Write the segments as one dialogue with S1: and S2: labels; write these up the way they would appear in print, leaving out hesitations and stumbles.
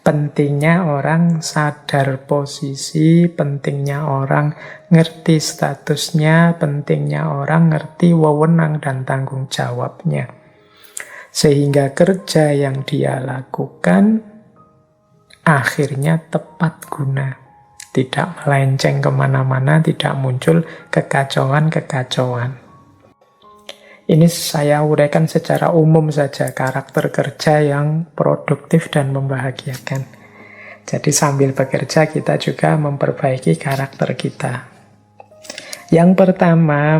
S1: Pentingnya orang sadar posisi, pentingnya orang ngerti statusnya, pentingnya orang ngerti wewenang dan tanggung jawabnya. Sehingga kerja yang dia lakukan akhirnya tepat guna. Tidak melenceng kemana-mana, tidak muncul kekacauan-kekacauan. Ini saya uraikan secara umum saja karakter kerja yang produktif dan membahagiakan. Jadi sambil bekerja kita juga memperbaiki karakter kita. Yang pertama,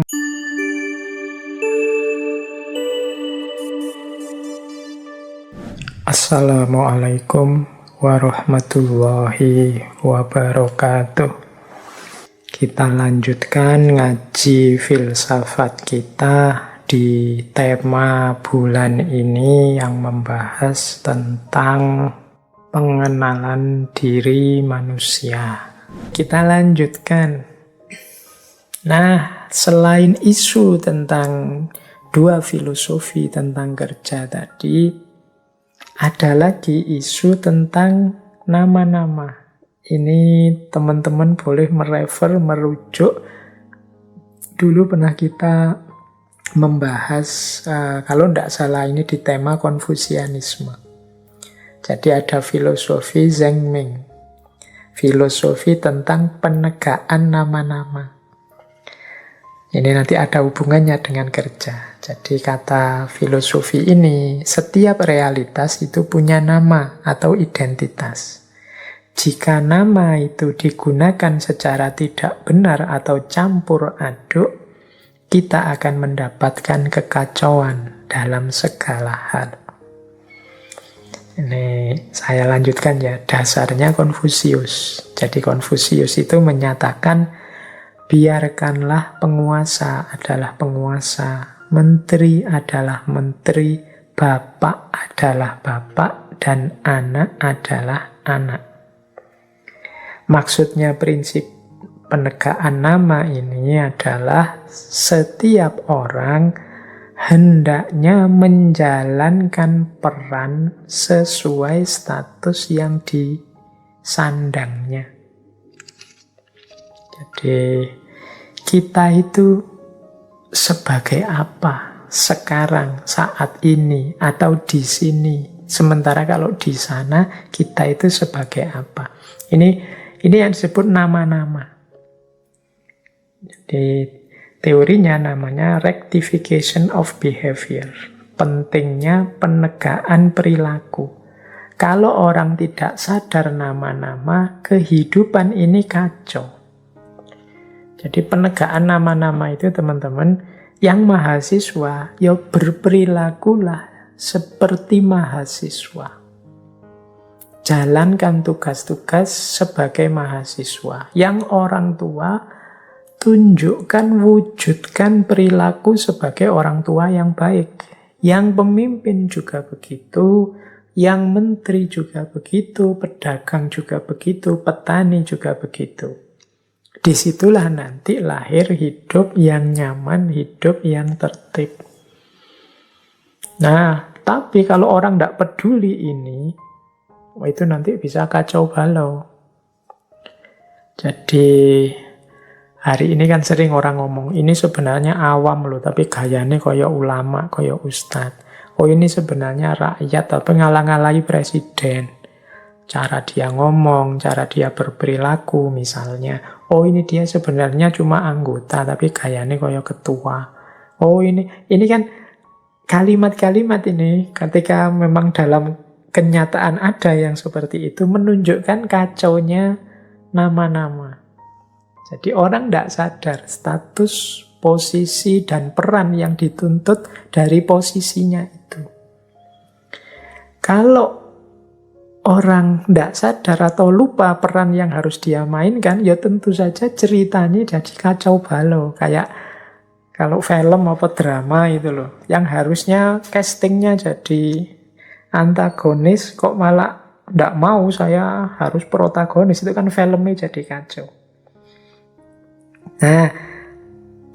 S1: Assalamualaikum warahmatullahi wabarakatuh. Kita lanjutkan ngaji filsafat kita di tema bulan ini yang membahas tentang pengenalan diri manusia. Kita lanjutkan. Nah, selain isu tentang dua filosofi tentang kerja tadi, ada lagi isu tentang nama-nama. Ini teman-teman boleh merujuk. Dulu pernah kita membahas, kalau tidak salah ini di tema Konfusianisme. Jadi ada filosofi Zhengming, filosofi tentang penegaan nama-nama. Ini nanti ada hubungannya dengan kerja. Jadi kata filosofi ini, setiap realitas itu punya nama atau identitas. Jika nama itu digunakan secara tidak benar atau campur aduk, kita akan mendapatkan kekacauan dalam segala hal. Ini saya lanjutkan ya, dasarnya Konfusius. Jadi Konfusius itu menyatakan, biarkanlah penguasa adalah penguasa, menteri adalah menteri, bapak adalah bapak, dan anak adalah anak. Maksudnya prinsip penegaan nama ini adalah setiap orang hendaknya menjalankan peran sesuai status yang disandangnya. Jadi kita itu sebagai apa sekarang, saat ini, atau di sini. Sementara kalau di sana kita itu sebagai apa. Ini yang disebut nama-nama. Jadi teorinya namanya rectification of behavior. Pentingnya penegaan perilaku. Kalau orang tidak sadar nama-nama, kehidupan ini kacau. Jadi penegaan nama-nama itu teman-teman, yang mahasiswa, ya berperilakulah seperti mahasiswa. Jalankan tugas-tugas sebagai mahasiswa. Yang orang tua, tunjukkan, wujudkan perilaku sebagai orang tua yang baik. Yang pemimpin juga begitu, yang menteri juga begitu, pedagang juga begitu, petani juga begitu. Disitulah nanti lahir hidup yang nyaman, hidup yang tertib. Nah, tapi kalau orang tidak peduli ini, itu nanti bisa kacau balau. Jadi hari ini kan sering orang ngomong, ini sebenarnya awam loh, tapi gayanya kaya ulama, kaya ustadz. Oh ini sebenarnya rakyat, tapi ngalang-ngalai presiden. Cara dia ngomong, cara dia berperilaku misalnya. Oh ini dia sebenarnya cuma anggota, tapi gayanya kaya ketua. Oh ini kan kalimat-kalimat ini, ketika memang dalam kenyataan ada yang seperti itu, menunjukkan kacaunya nama-nama. Jadi orang tidak sadar status, posisi, dan peran yang dituntut dari posisinya itu. Kalau orang tidak sadar atau lupa peran yang harus dia mainkan, ya tentu saja ceritanya jadi kacau balau. Kayak kalau film apa drama itu loh, yang harusnya castingnya jadi antagonis, kok malah tidak mau, saya harus protagonis. Itu kan filmnya jadi kacau. Nah,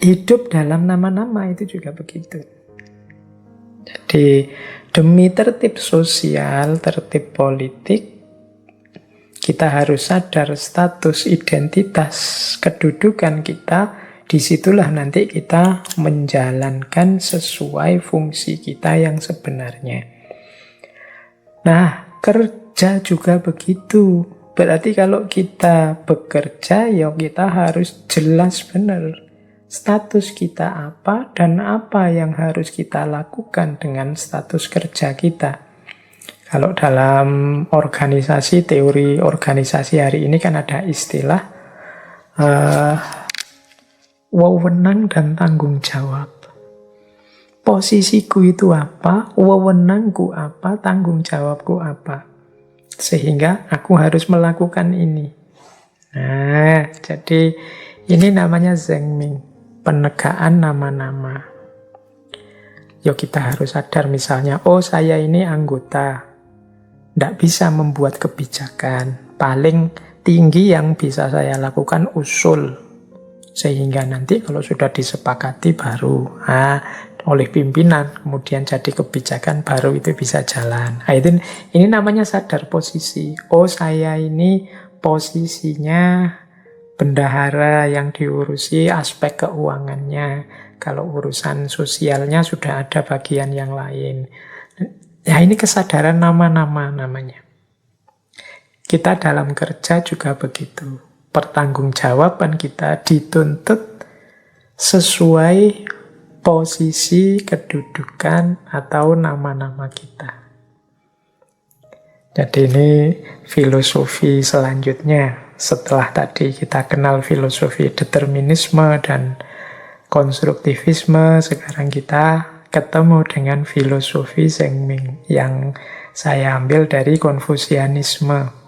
S1: hidup dalam nama-nama itu juga begitu. Jadi demi tertib sosial, tertib politik, Kita harus sadar status, identitas, kedudukan kita. Disitulah nanti kita menjalankan sesuai fungsi kita yang sebenarnya. Nah, kerja juga begitu. Berarti kalau kita bekerja, ya kita harus jelas benar status kita apa dan apa yang harus kita lakukan dengan status kerja kita. Kalau dalam organisasi, teori organisasi hari ini kan ada istilah wewenang dan tanggung jawab. Posisiku itu apa, wewenangku apa, tanggung jawabku apa. Sehingga aku harus melakukan ini. Nah, jadi ini namanya Zhengming, penegaan nama-nama. Yo kita harus sadar misalnya, oh saya ini anggota, tidak bisa membuat kebijakan. Paling tinggi yang bisa saya lakukan usul. Sehingga nanti kalau sudah disepakati baru oleh pimpinan, kemudian jadi kebijakan baru itu bisa jalan. Nah, ini namanya sadar posisi. Oh saya ini posisinya bendahara yang diurusi aspek keuangannya. Kalau urusan sosialnya sudah ada bagian yang lain. Ya ini kesadaran nama-nama namanya. Kita dalam kerja juga begitu. Pertanggungjawaban kita dituntut sesuai posisi, kedudukan, atau nama-nama kita. Jadi ini filosofi selanjutnya. Setelah tadi kita kenal filosofi determinisme dan konstruktivisme, sekarang kita ketemu dengan filosofi Zhengming yang saya ambil dari Konfusianisme.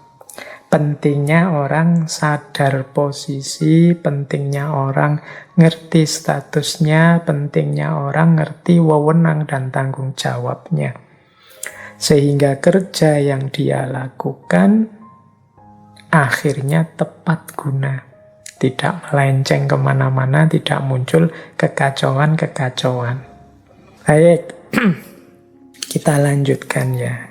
S1: Pentingnya orang sadar posisi, pentingnya orang ngerti statusnya, pentingnya orang ngerti wewenang dan tanggung jawabnya. Sehingga kerja yang dia lakukan akhirnya tepat guna. Tidak melenceng kemana-mana, tidak muncul kekacauan-kekacauan. Baik, kita lanjutkan ya.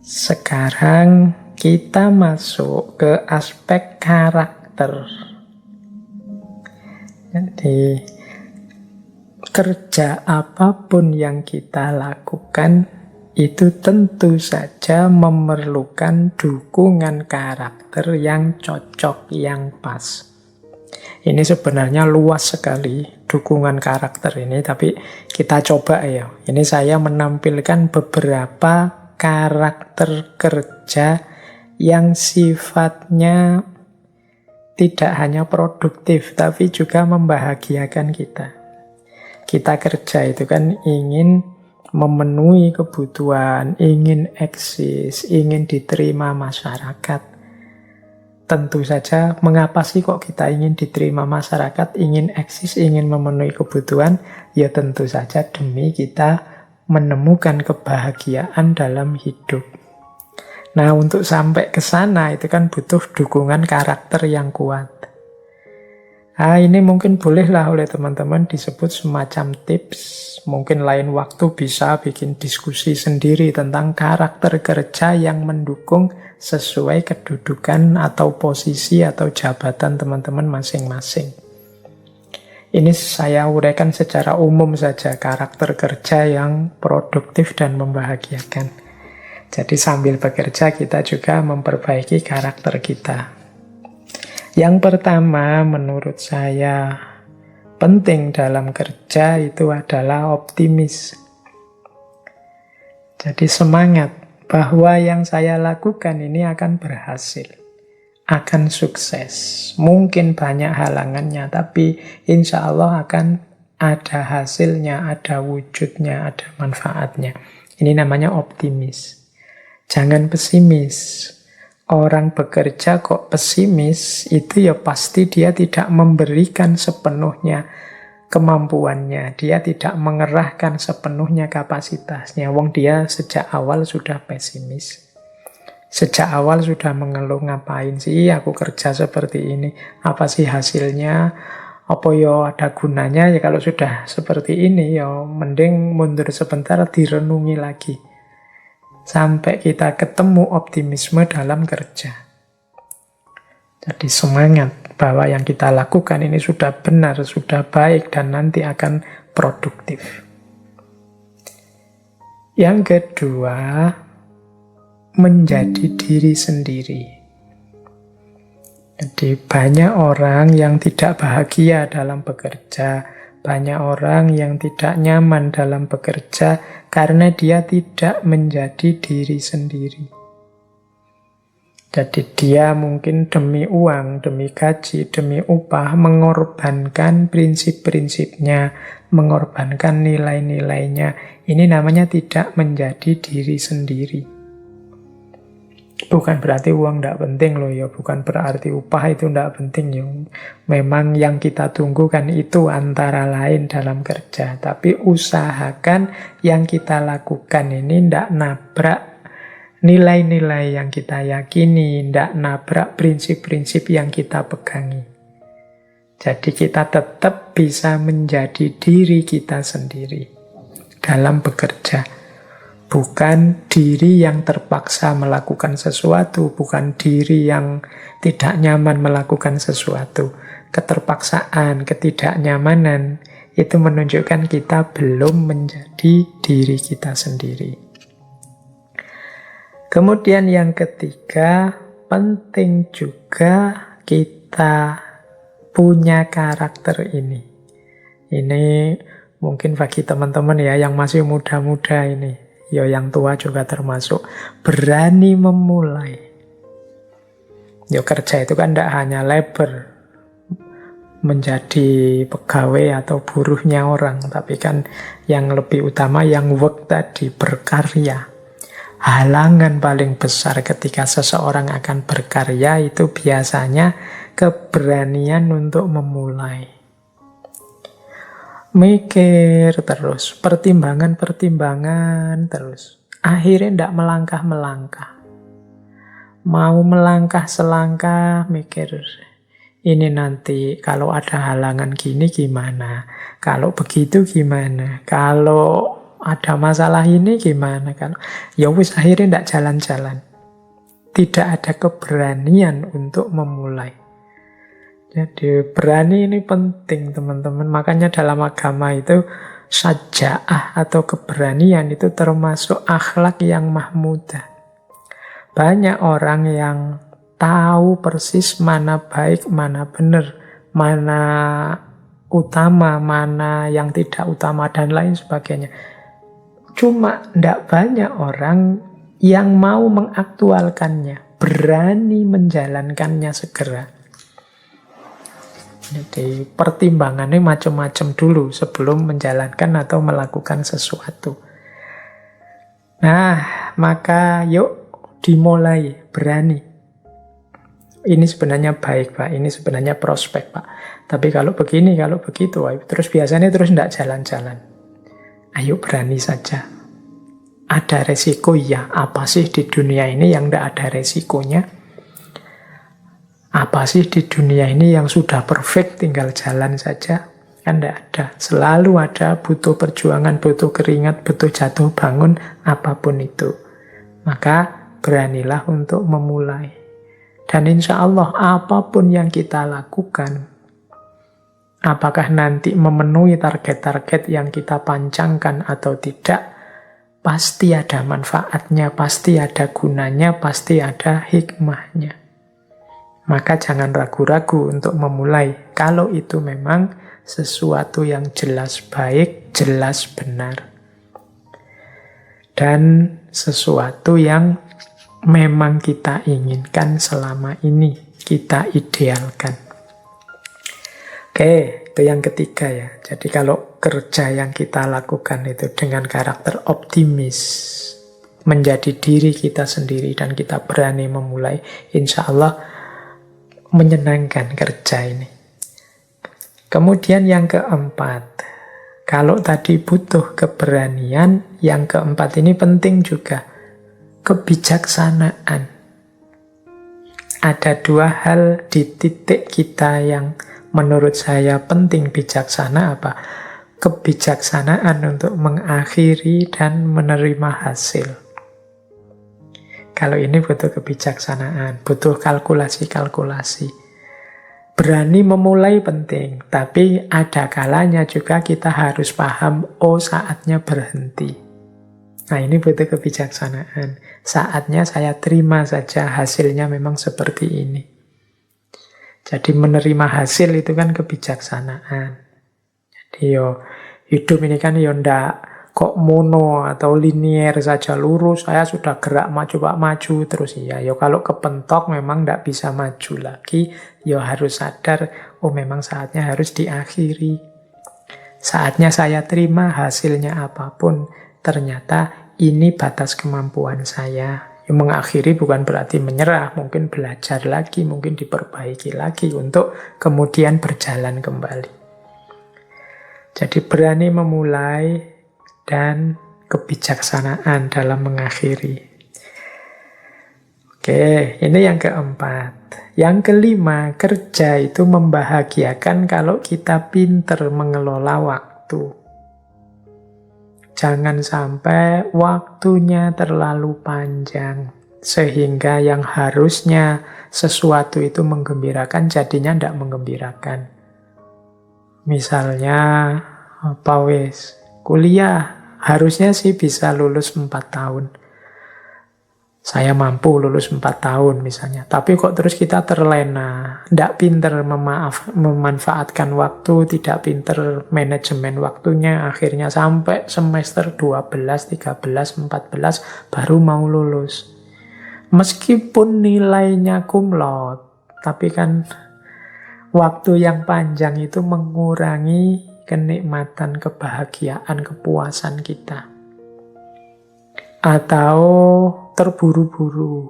S1: Sekarang kita masuk ke aspek karakter. Jadi, kerja apapun yang kita lakukan itu tentu saja memerlukan dukungan karakter yang cocok, yang pas. Ini sebenarnya luas sekali dukungan karakter ini, tapi kita coba ya. Ini saya menampilkan beberapa karakter kerja yang sifatnya tidak hanya produktif, tapi juga membahagiakan kita. Kita kerja itu kan ingin memenuhi kebutuhan, ingin eksis, ingin diterima masyarakat. Tentu saja, mengapa sih kok kita ingin diterima masyarakat, ingin eksis, ingin memenuhi kebutuhan? Ya tentu saja demi kita menemukan kebahagiaan dalam hidup. Nah, untuk sampai ke sana itu kan butuh dukungan karakter yang kuat. Ini mungkin bolehlah oleh teman-teman disebut semacam tips. Mungkin lain waktu bisa bikin diskusi sendiri tentang karakter kerja yang mendukung sesuai kedudukan atau posisi atau jabatan teman-teman masing-masing. Ini saya uraikan secara umum saja karakter kerja yang produktif dan membahagiakan. Jadi sambil bekerja kita juga memperbaiki karakter kita. Yang pertama menurut saya penting dalam kerja itu adalah optimis. Jadi semangat bahwa yang saya lakukan ini akan berhasil, akan sukses. Mungkin banyak halangannya, tapi insya Allah akan ada hasilnya, ada wujudnya, ada manfaatnya. Ini namanya optimis. Jangan pesimis. Orang bekerja kok pesimis, itu ya pasti dia tidak memberikan sepenuhnya kemampuannya. Dia tidak mengerahkan sepenuhnya kapasitasnya. Wong dia sejak awal sudah pesimis. Sejak awal sudah mengeluh, ngapain sih aku kerja seperti ini? Apa sih hasilnya? Apa ya ada gunanya? Ya kalau sudah seperti ini ya mending mundur sebentar, direnungi lagi. Sampai kita ketemu optimisme dalam kerja. Jadi semangat bahwa yang kita lakukan ini sudah benar, sudah baik, dan nanti akan produktif. Yang kedua, menjadi diri sendiri. Jadi banyak orang yang tidak bahagia dalam bekerja, banyak orang yang tidak nyaman dalam bekerja karena dia tidak menjadi diri sendiri. Jadi dia mungkin demi uang, demi gaji, demi upah mengorbankan prinsip-prinsipnya, mengorbankan nilai-nilainya. Ini namanya tidak menjadi diri sendiri. Bukan berarti uang tidak penting loh ya, bukan berarti upah itu tidak penting ya. Memang yang kita tunggu kan itu antara lain dalam kerja. Tapi usahakan yang kita lakukan ini tidak nabrak nilai-nilai yang kita yakini, tidak nabrak prinsip-prinsip yang kita pegangi. Jadi kita tetap bisa menjadi diri kita sendiri dalam bekerja. Bukan diri yang terpaksa melakukan sesuatu, bukan diri yang tidak nyaman melakukan sesuatu. Keterpaksaan, ketidaknyamanan, itu menunjukkan kita belum menjadi diri kita sendiri. Kemudian yang ketiga, penting juga kita punya karakter ini. Ini mungkin bagi teman-teman ya yang masih muda-muda ini, ya yang tua juga termasuk, berani memulai. Ya kerja itu kan tidak hanya labor, menjadi pegawai atau buruhnya orang, tapi kan yang lebih utama yang work tadi, berkarya. Halangan paling besar ketika seseorang akan berkarya itu biasanya keberanian untuk memulai. Mikir terus, pertimbangan-pertimbangan terus. Akhirnya tidak melangkah-melangkah. Mau melangkah selangkah, mikir. Ini nanti kalau ada halangan gini gimana? Kalau begitu gimana? Kalau ada masalah ini gimana kan? Ya wis akhirnya tidak jalan-jalan. Tidak ada keberanian untuk memulai. Jadi berani ini penting teman-teman. Makanya dalam agama itu syaja'ah atau keberanian itu termasuk akhlak yang mahmudah. Banyak orang yang tahu persis mana baik, mana benar, mana utama, mana yang tidak utama, dan lain sebagainya. Cuma tidak banyak orang yang mau mengaktualkannya, berani menjalankannya segera. Jadi pertimbangannya macam-macam dulu sebelum menjalankan atau melakukan sesuatu. Nah, maka yuk dimulai, berani. Ini sebenarnya baik, Pak. Ini sebenarnya prospek, Pak. Tapi kalau begini, kalau begitu, terus biasanya terus tidak jalan-jalan. Ayo berani saja. Ada resiko ya. Apa sih di dunia ini yang tidak ada resikonya? Apa sih di dunia ini yang sudah perfect tinggal jalan saja? Kan tidak ada. Selalu ada, butuh perjuangan, butuh keringat, butuh jatuh bangun, apapun itu. Maka beranilah untuk memulai. Dan insya Allah apapun yang kita lakukan, apakah nanti memenuhi target-target yang kita pancangkan atau tidak, pasti ada manfaatnya, pasti ada gunanya, pasti ada hikmahnya. Maka jangan ragu-ragu untuk memulai, kalau itu memang sesuatu yang jelas baik, jelas benar. Dan sesuatu yang memang kita inginkan selama ini, kita idealkan. Oke, itu yang ketiga ya. Jadi kalau kerja yang kita lakukan itu dengan karakter optimis, menjadi diri kita sendiri dan kita berani memulai, insya Allah menyenangkan kerja ini. Kemudian yang keempat, kalau tadi butuh keberanian, yang keempat ini penting juga, kebijaksanaan. Ada dua hal di titik kita yang menurut saya penting bijaksana apa? Kebijaksanaan untuk mengakhiri dan menerima hasil. Kalau ini butuh kebijaksanaan, butuh kalkulasi-kalkulasi. Berani memulai penting, tapi ada kalanya juga kita harus paham, oh saatnya berhenti. Nah ini butuh kebijaksanaan. Saatnya saya terima saja hasilnya memang seperti ini. Jadi menerima hasil itu kan kebijaksanaan. Jadi hidup ini kan ndak kok mono atau linier saja lurus, saya sudah gerak maju pak maju terus ya. Kalau kepentok memang ndak bisa maju lagi, harus sadar, oh memang saatnya harus diakhiri. Saatnya saya terima hasilnya apapun, ternyata ini batas kemampuan saya. Mengakhiri bukan berarti menyerah, mungkin belajar lagi, mungkin diperbaiki lagi untuk kemudian berjalan kembali. Jadi berani memulai dan kebijaksanaan dalam mengakhiri. Oke, ini yang keempat. Yang kelima, kerja itu membahagiakan kalau kita pinter mengelola waktu. Jangan sampai waktunya terlalu panjang, sehingga yang harusnya sesuatu itu menggembirakan, jadinya tidak menggembirakan. Misalnya, kuliah, harusnya sih bisa lulus 4 tahun. Saya mampu lulus 4 tahun misalnya. Tapi kok terus kita terlena, tidak pinter memanfaatkan waktu, tidak pinter manajemen waktunya, akhirnya sampai semester 12, 13, 14 baru mau lulus. Meskipun nilainya cum laude, tapi kan waktu yang panjang itu mengurangi kenikmatan, kebahagiaan, kepuasan kita. Atau terburu-buru.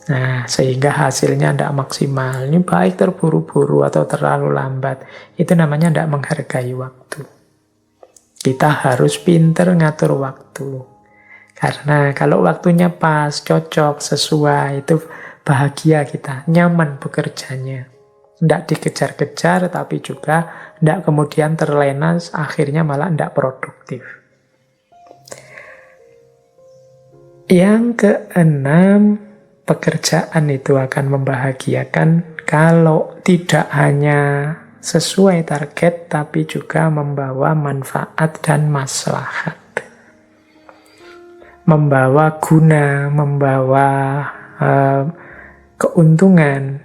S1: Nah, sehingga hasilnya tidak maksimal. Ini baik terburu-buru atau terlalu lambat. Itu namanya tidak menghargai waktu. Kita harus pinter ngatur waktu. Karena kalau waktunya pas, cocok, sesuai, itu bahagia kita, nyaman bekerjanya. Tidak dikejar-kejar, tapi juga tidak kemudian terlena, akhirnya malah tidak produktif. Yang keenam, pekerjaan itu akan membahagiakan kalau tidak hanya sesuai target, tapi juga membawa manfaat dan maslahat. Membawa guna, membawa keuntungan.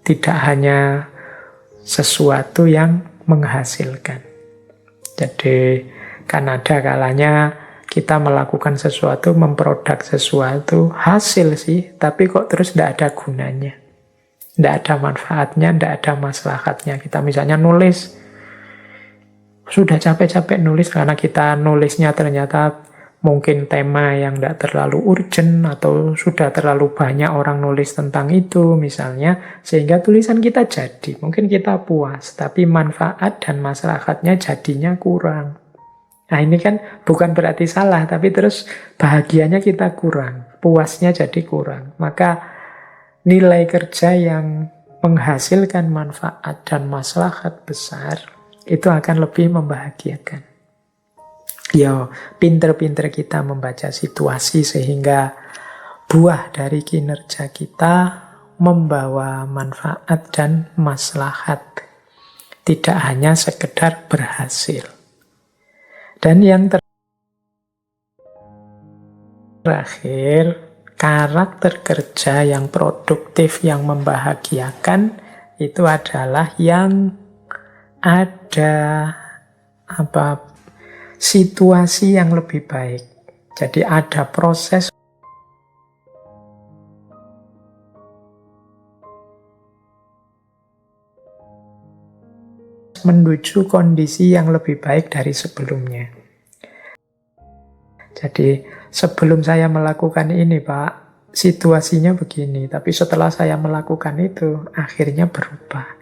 S1: Tidak hanya sesuatu yang menghasilkan. Jadi kan ada kalanya kita melakukan sesuatu, memproduk sesuatu, hasil sih, tapi kok terus tidak ada gunanya. Tidak ada manfaatnya, tidak ada maslahatnya. Kita misalnya nulis, sudah capek-capek nulis karena kita nulisnya ternyata mungkin tema yang tidak terlalu urgent atau sudah terlalu banyak orang nulis tentang itu misalnya, sehingga tulisan kita jadi. Mungkin kita puas, tapi manfaat dan maslahatnya jadinya kurang. Nah ini kan bukan berarti salah, tapi terus bahagianya kita kurang, puasnya jadi kurang. Maka nilai kerja yang menghasilkan manfaat dan maslahat besar, itu akan lebih membahagiakan. Pinter-pinter kita membaca situasi sehingga buah dari kinerja kita membawa manfaat dan maslahat. Tidak hanya sekedar berhasil. Dan yang terakhir, karakter kerja yang produktif, yang membahagiakan, itu adalah yang ada situasi yang lebih baik. Jadi ada proses menuju kondisi yang lebih baik dari sebelumnya. Jadi sebelum saya melakukan ini Pak, situasinya begini, tapi setelah saya melakukan itu, akhirnya berubah.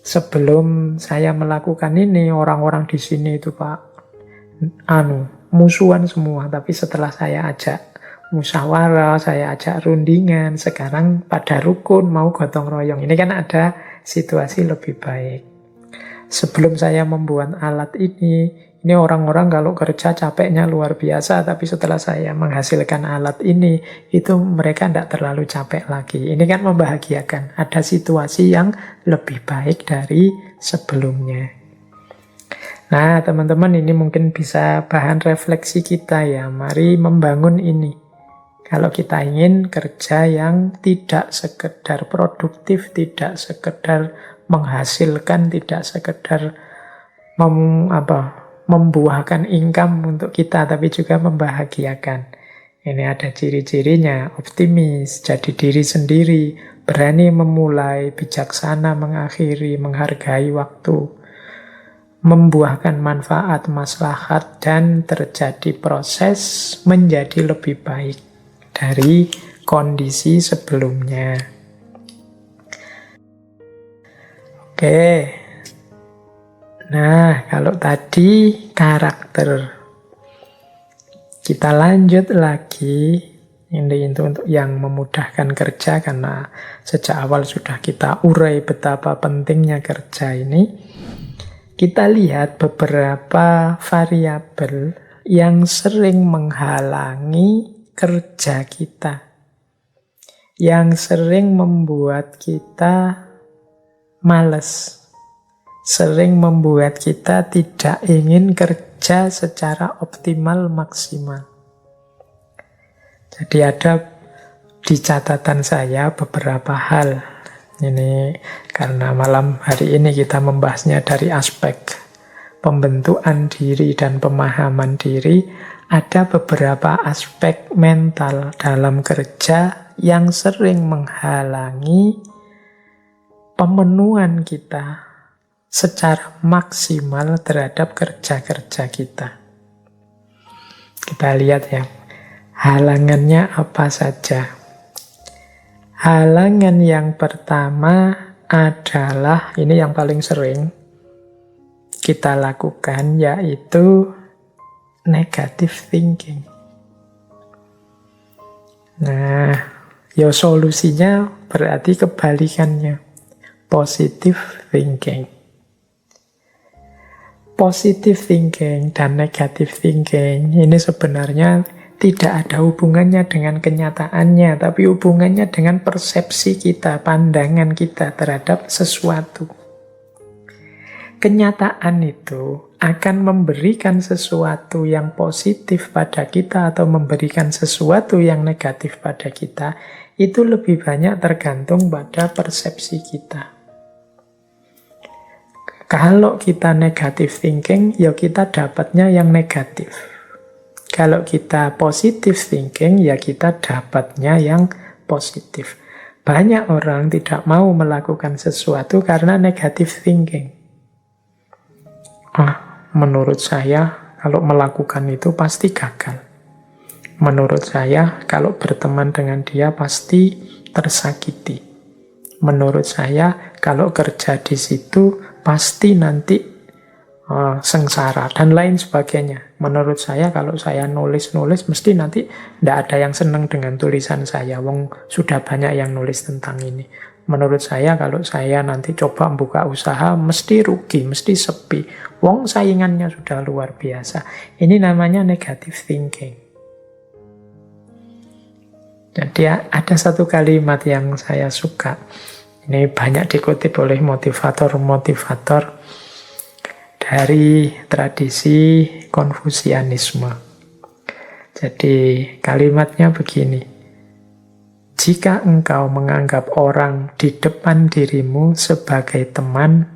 S1: Sebelum saya melakukan ini, orang-orang di sini itu Pak, musuhan semua, tapi setelah saya ajak musyawarah, saya ajak rundingan, sekarang pada rukun, mau gotong royong. Ini kan ada situasi lebih baik. Sebelum saya membuat alat ini Ini orang-orang kalau kerja capeknya luar biasa, tapi setelah saya menghasilkan alat ini, itu mereka tidak terlalu capek lagi. Ini kan membahagiakan. Ada situasi yang lebih baik dari sebelumnya. Nah, teman-teman, ini mungkin bisa bahan refleksi kita ya. Mari membangun ini. Kalau kita ingin kerja yang tidak sekedar produktif, tidak sekedar menghasilkan, tidak sekedar membuahkan income untuk kita, tapi juga membahagiakan. Ini ada ciri-cirinya: optimis, jadi diri sendiri, berani memulai, bijaksana mengakhiri, menghargai waktu, membuahkan manfaat, maslahat, dan terjadi proses menjadi lebih baik dari kondisi sebelumnya. Oke. Nah, kalau tadi karakter, kita lanjut lagi. Ini untuk yang memudahkan kerja, karena sejak awal sudah kita urai betapa pentingnya kerja ini. Kita lihat beberapa variabel yang sering menghalangi kerja kita, yang sering membuat kita males, sering membuat kita tidak ingin kerja secara optimal, maksimal. Jadi ada di catatan saya beberapa hal. Ini karena malam hari ini kita membahasnya dari aspek pembentukan diri dan pemahaman diri. Ada beberapa aspek mental dalam kerja yang sering menghalangi pemenuhan kita secara maksimal terhadap kerja-kerja kita. Kita lihat ya, halangannya apa saja. Halangan yang pertama adalah, ini yang paling sering kita lakukan, yaitu negative thinking. Nah, ya solusinya berarti kebalikannya, positive thinking. Positive thinking dan negative thinking ini sebenarnya tidak ada hubungannya dengan kenyataannya, tapi hubungannya dengan persepsi kita, pandangan kita terhadap sesuatu. Kenyataan itu akan memberikan sesuatu yang positif pada kita atau memberikan sesuatu yang negatif pada kita, itu lebih banyak tergantung pada persepsi kita. Kalau kita negative thinking, ya kita dapatnya yang negatif. Kalau kita positive thinking, ya kita dapatnya yang positif. Banyak orang tidak mau melakukan sesuatu karena negative thinking. Menurut saya, kalau melakukan itu pasti gagal. Menurut saya, kalau berteman dengan dia pasti tersakiti. Menurut saya, kalau kerja di situ pasti nanti sengsara dan lain sebagainya. Menurut saya, kalau saya nulis-nulis mesti nanti tidak ada yang senang dengan tulisan saya. Wong sudah banyak yang nulis tentang ini. Menurut saya, kalau saya nanti coba membuka usaha mesti rugi, mesti sepi. Wong saingannya sudah luar biasa. Ini namanya negative thinking. Jadi ada satu kalimat yang saya suka. Ini banyak dikutip oleh motivator-motivator dari tradisi Konfusianisme. Jadi kalimatnya begini: jika engkau menganggap orang di depan dirimu sebagai teman,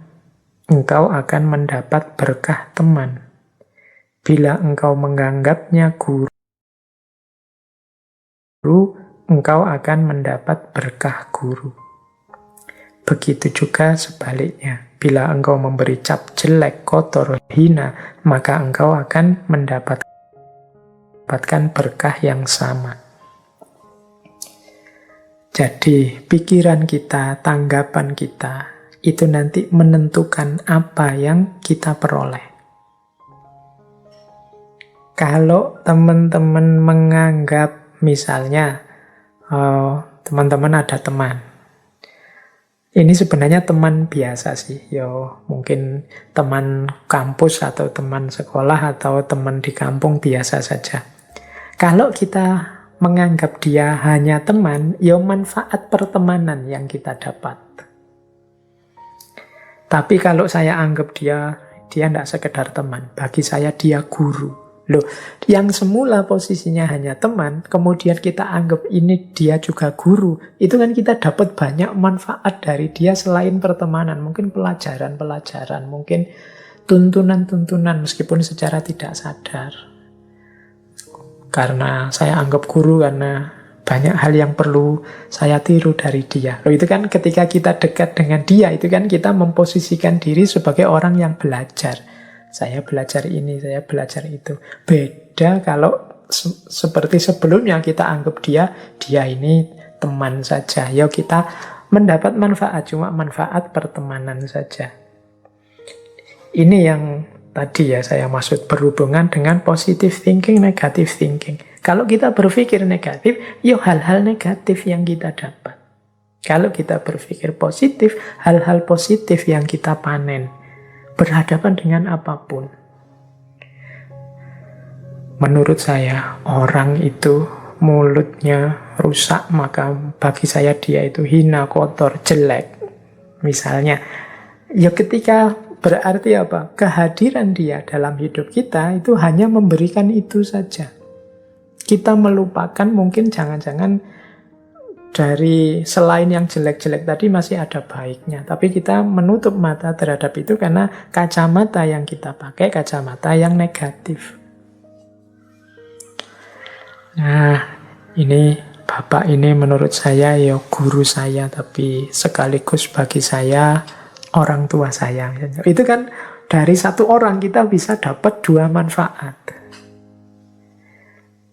S1: engkau akan mendapat berkah teman. Bila engkau menganggapnya guru, engkau akan mendapat berkah guru. Begitu juga sebaliknya. Bila engkau memberi cap jelek, kotor, hina, maka engkau akan mendapatkan berkah yang sama. Jadi, pikiran kita, tanggapan kita, itu nanti menentukan apa yang kita peroleh. Kalau teman-teman menganggap, misalnya, teman-teman ada teman, Ini sebenarnya teman biasa sih, yo mungkin teman kampus atau teman sekolah atau teman di kampung biasa saja. Kalau kita menganggap dia hanya teman, yo manfaat pertemanan yang kita dapat. Tapi kalau saya anggap dia tidak sekedar teman, bagi saya dia guru. Loh, yang semula posisinya hanya teman, kemudian kita anggap ini dia juga guru, itu kan kita dapat banyak manfaat dari dia selain pertemanan. Mungkin pelajaran-pelajaran, mungkin tuntunan-tuntunan meskipun secara tidak sadar. Karena saya anggap guru karena banyak hal yang perlu saya tiru dari dia. Loh, itu kan ketika kita dekat dengan dia, itu kan kita memposisikan diri sebagai orang yang belajar. Saya belajar ini, saya belajar itu. Beda kalau seperti sebelumnya kita anggap dia ini teman saja. Ya kita mendapat manfaat, cuma manfaat pertemanan saja. Ini yang tadi ya saya maksud berhubungan dengan positive thinking, negative thinking. Kalau kita berpikir negatif, ya hal-hal negatif yang kita dapat. Kalau kita berpikir positif, hal-hal positif yang kita panen. Berhadapan dengan apapun. Menurut saya, orang itu mulutnya rusak, maka bagi saya dia itu hina, kotor, jelek. Misalnya, ya ketika berarti apa? Kehadiran dia dalam hidup kita itu hanya memberikan itu saja. Kita melupakan mungkin jangan-jangan dari selain yang jelek-jelek tadi masih ada baiknya. Tapi kita menutup mata terhadap itu karena kacamata yang kita pakai, kacamata yang negatif. Nah, ini Bapak ini menurut saya ya guru saya, tapi sekaligus bagi saya orang tua saya. Itu kan dari satu orang kita bisa dapat dua manfaat.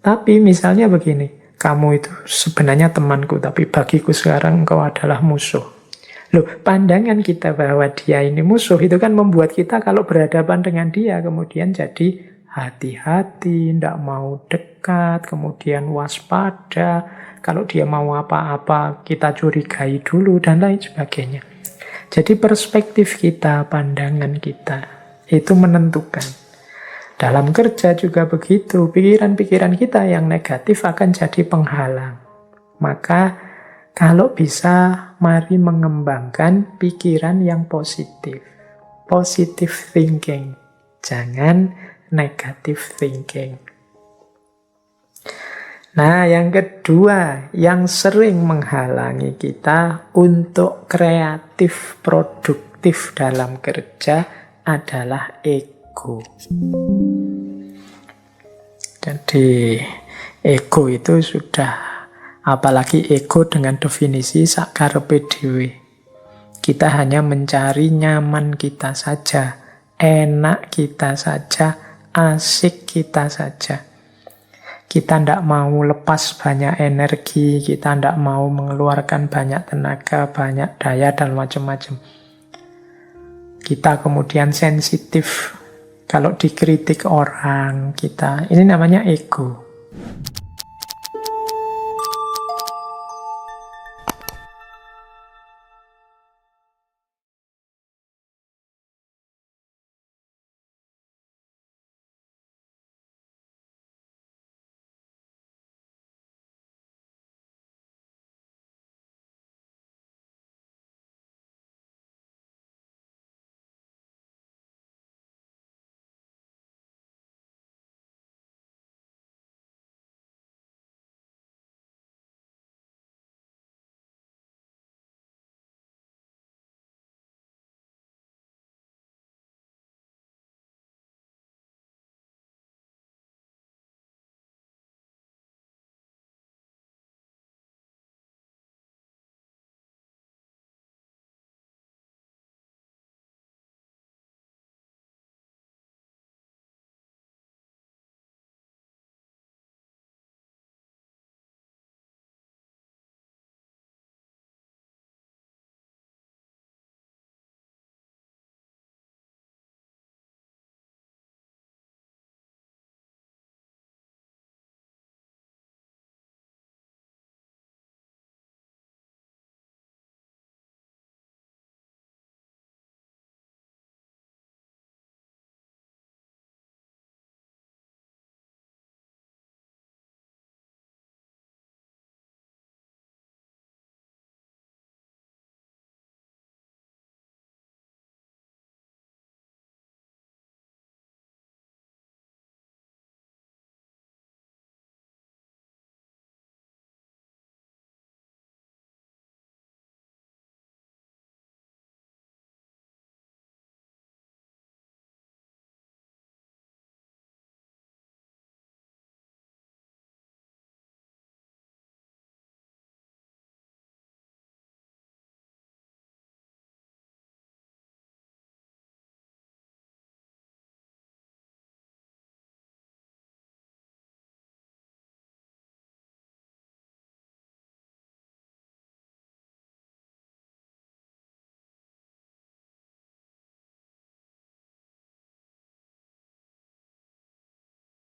S1: Tapi misalnya begini, kamu itu sebenarnya temanku, tapi bagiku sekarang engkau adalah musuh. Loh, pandangan kita bahwa dia ini musuh, itu kan membuat kita kalau berhadapan dengan dia, kemudian jadi hati-hati, tidak mau dekat, kemudian waspada. Kalau dia mau apa-apa, kita curigai dulu, dan lain sebagainya. Jadi perspektif kita, pandangan kita, itu menentukan. Dalam kerja juga begitu, pikiran-pikiran kita yang negatif akan jadi penghalang. Maka kalau bisa, mari mengembangkan pikiran yang positif. Positive thinking, jangan negative thinking. Nah, yang kedua, yang sering menghalangi kita untuk kreatif, produktif dalam kerja adalah ego. Jadi ego itu sudah, apalagi ego dengan definisi sakarepe dhewe. Kita hanya mencari nyaman kita saja, enak kita saja, asik kita saja. Kita tidak mau lepas banyak energi, kita tidak mau mengeluarkan banyak tenaga, banyak daya, dan macam-macam. Kita kemudian sensitif kalau dikritik orang kita. Ini namanya ego.